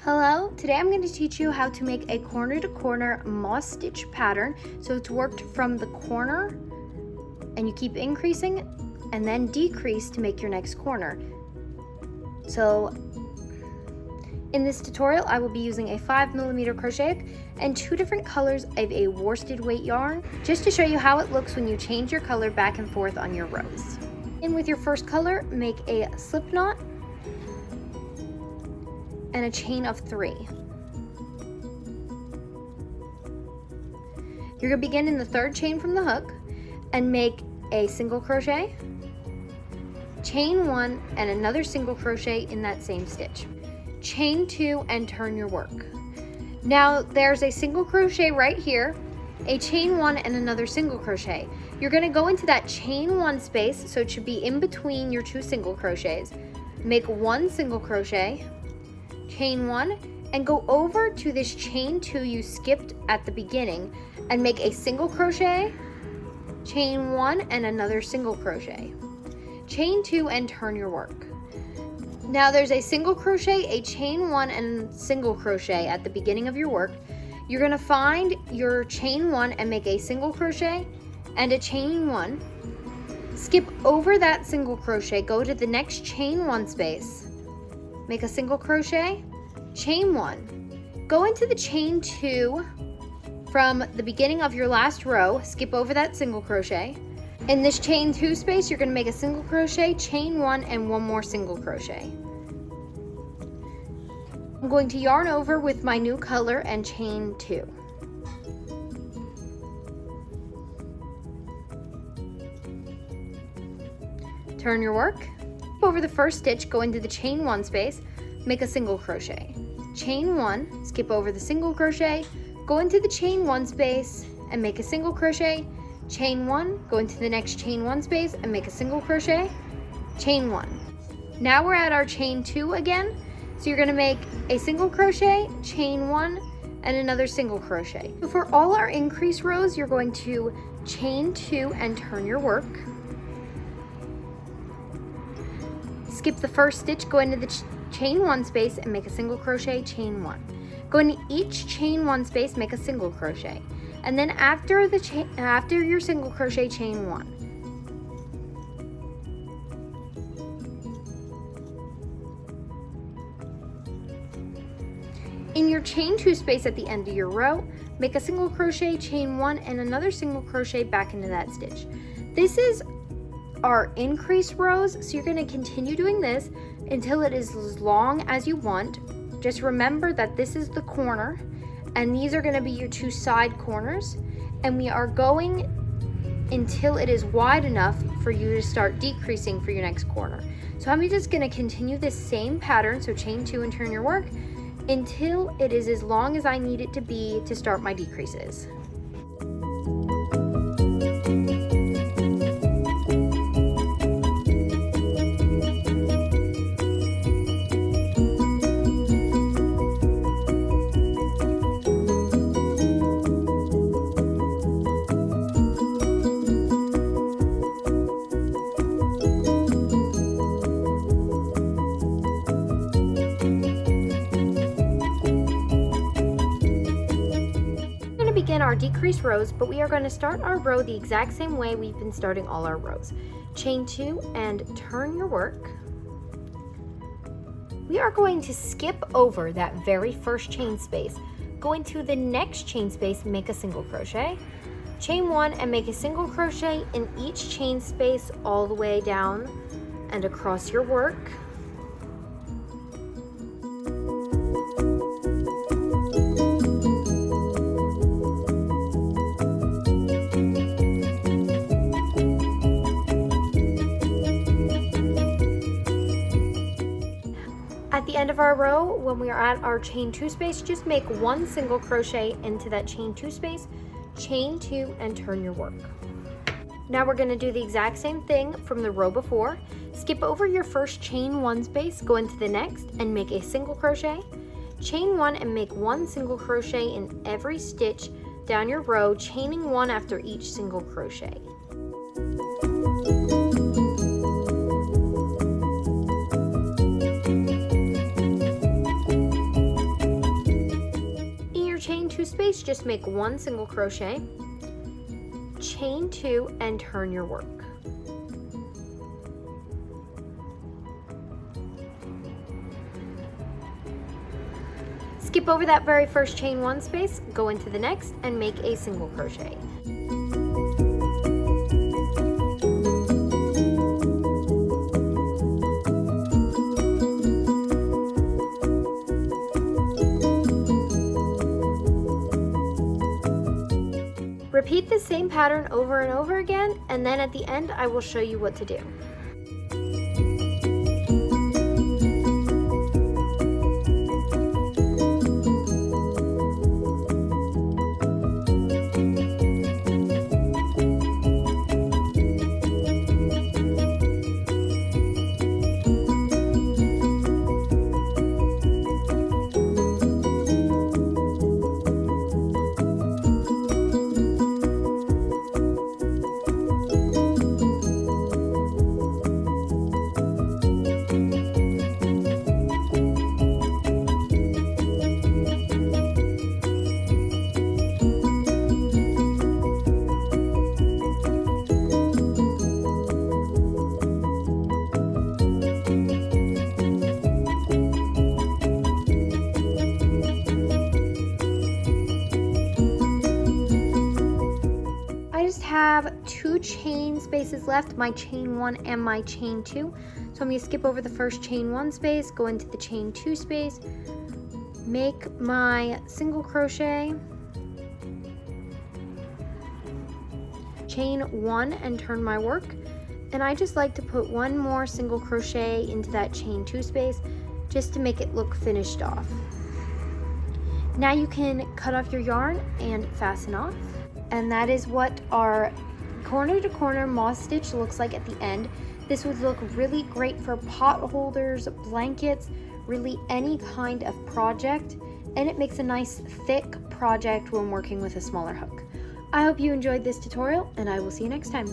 Hello, today I'm going to teach you how to make a corner to corner moss stitch pattern. So it's worked from the corner and you keep increasing and then decrease to make your next corner. So in this tutorial I will be using a 5mm crochet hook and two different colors of a worsted weight yarn just to show you how it looks when you change your color back and forth on your rows. And with your first color, make a slip knot and a chain of 3. You're going to begin in the third chain from the hook and make a single crochet, chain 1 and another single crochet in that same stitch, chain 2 and turn your work. Now there's a single crochet right here, a chain 1 and another single crochet. You're going to go into that chain 1 space, so it should be in between your two single crochets. Make one single crochet, chain 1, and go over to this chain 2 you skipped at the beginning and make a single crochet, chain 1 and another single crochet, chain 2 and turn your work. Now there's a single crochet, a chain 1 and single crochet at the beginning of your work. You're going to find your chain 1 and make a single crochet and a chain 1. Skip over that single crochet, go to the next chain 1 space, make a single crochet, chain 1, go into the chain 2 from the beginning of your last row, skip over that single crochet. In this chain 2 space, you're going to make a single crochet, chain 1, and one more single crochet. I'm going to yarn over with my new color and chain 2. Turn your work. Over the first stitch, go into the chain 1 space, make a single crochet, chain 1, skip over the single crochet, go into the chain 1 space and make a single crochet, chain 1, go into the next chain 1 space and make a single crochet, chain 1. Now we're at our chain 2 again, so you're going to make a single crochet, chain 1, and another single crochet. So for all our increase rows, you're going to chain 2 and turn your work. Skip the first stitch, go into the chain 1 space and make a single crochet, chain 1. Go into each chain 1 space, make a single crochet. And then after your single crochet, chain 1. In your chain 2 space at the end of your row, make a single crochet, chain 1, and another single crochet back into that stitch. This is our increase rows, so you're going to continue doing this until it is as long as you want. Just remember that this is the corner and these are going to be your two side corners, and we are going until it is wide enough for you to start decreasing for your next corner. So I'm just going to continue this same pattern, so chain 2 and turn your work, until it is as long as I need it to be to start my decreases. Begin our decrease rows, but we are going to start our row the exact same way we've been starting all our rows. Chain 2 and turn your work. We are going to skip over that very first chain space, go into the next chain space, make a single crochet, chain 1 and make a single crochet in each chain space all the way down and across your work. At the end of our row, when we are at our chain 2 space, just make one single crochet into that chain 2 space, chain 2 and turn your work. Now we're going to do the exact same thing from the row before. Skip over your first chain 1 space, go into the next and make a single crochet, chain 1 and make one single crochet in every stitch down your row, chaining 1 after each single crochet. space, just make 1 single crochet, chain 2, and turn your work. Skip over that very first chain 1 space, go into the next, and make a single crochet. Repeat the same pattern over and over again, and then at the end I will show you what to do. Have 2 chain spaces left, my chain 1 and my chain 2. So I'm going to skip over the first chain 1 space, go into the chain 2 space, make my single crochet, chain 1 and turn my work. And I just like to put 1 more single crochet into that chain 2 space just to make it look finished off. Now you can cut off your yarn and fasten off. And that is what our corner to corner moss stitch looks like at the end. This would look really great for pot holders, blankets, really any kind of project, and it makes a nice thick project when working with a smaller hook. I hope you enjoyed this tutorial, and I will see you next time.